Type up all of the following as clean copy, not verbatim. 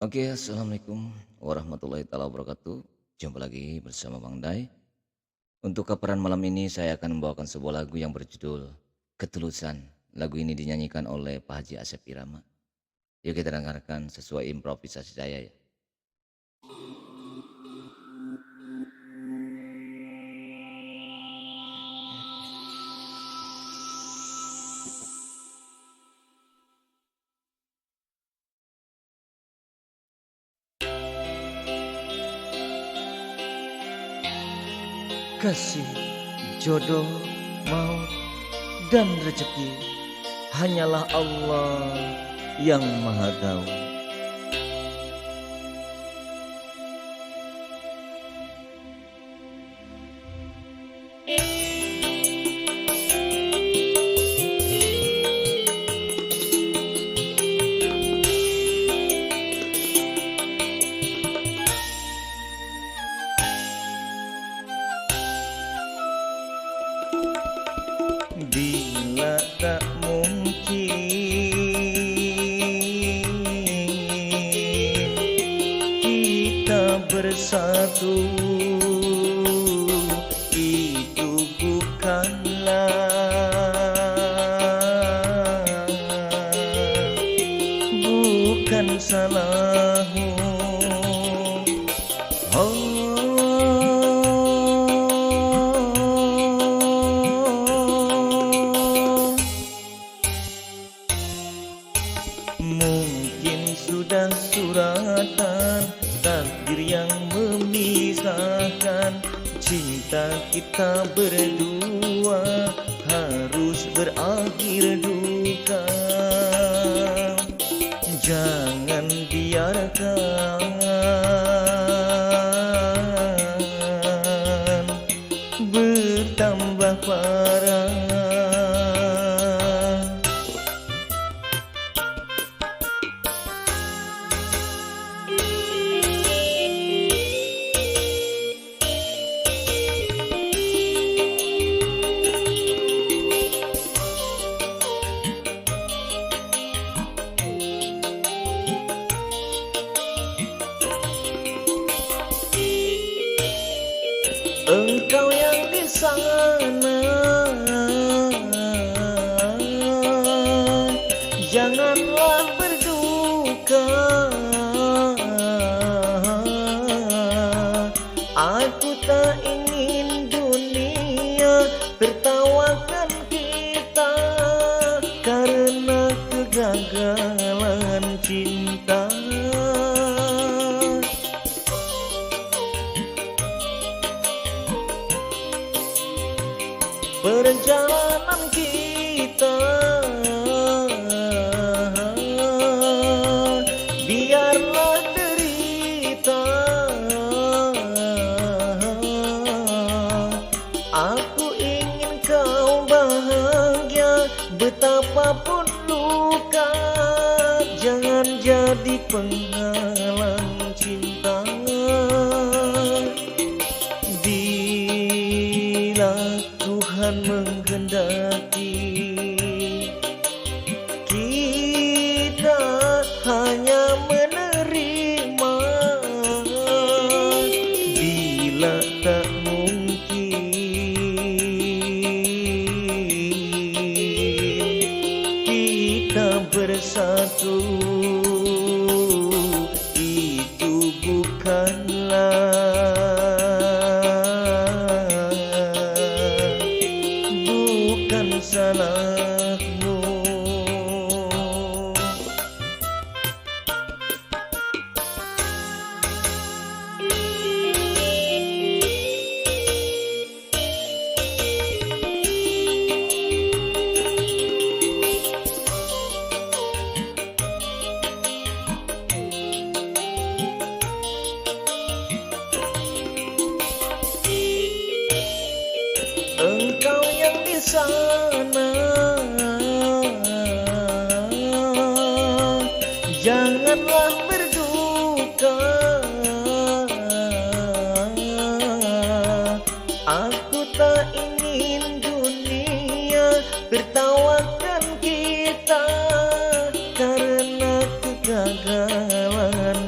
Oke, assalamualaikum warahmatullahi taala wabarakatuh. Jumpa lagi bersama Bang Dai. Untuk keperan malam ini saya akan membawakan sebuah lagu yang berjudul Ketulusan. Lagu ini dinyanyikan oleh Pak Haji Asep Irama. Yuk kita dengarkan sesuai improvisasi saya ya. Kasih, jodoh, maut, dan rezeki hanyalah Allah yang maha tahu. Bila tak mungkin kita bersatu, itu bukan salahmu. Mungkin sudah suratan takdir yang memisahkan, cinta kita berdua harus berakhir duka. Jangan biarkan bertambah parah. Engkau yang di sana, janganlah berduka. Aku tak ingin dunia tertawakan kita karena kegagalan cinta. Perjalanan kita biarlah derita. Aku ingin kau bahagia, betapapun luka. Jangan jadi penghalang cinta. Bila Tuhan menghendaki kita hanya menerima, bila tak mungkin kita bersatu, itu bukan salahmu. Engkau yang di sana, janganlah berduka. Aku tak ingin dunia tertawakan kita karena kegagalan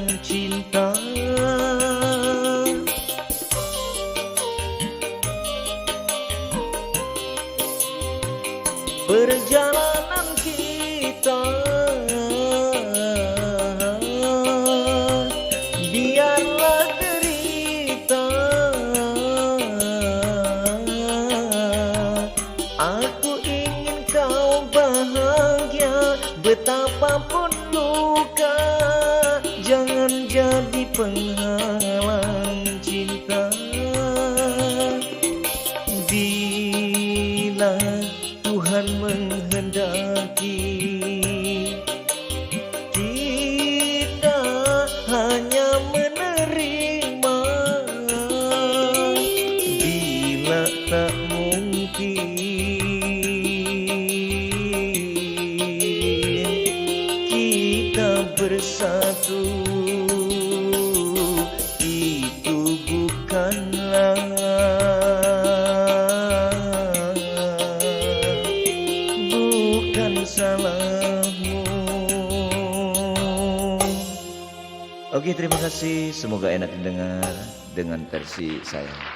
Betapapun luka, jangan jadi penghalang cinta. Bila Tuhan menghendaki, kita hanya menerima. Bila tak mungkin, kita bersatu. Itu bukanlah salahmu. Oke, terima kasih. Semoga enak didengar dengan versi saya.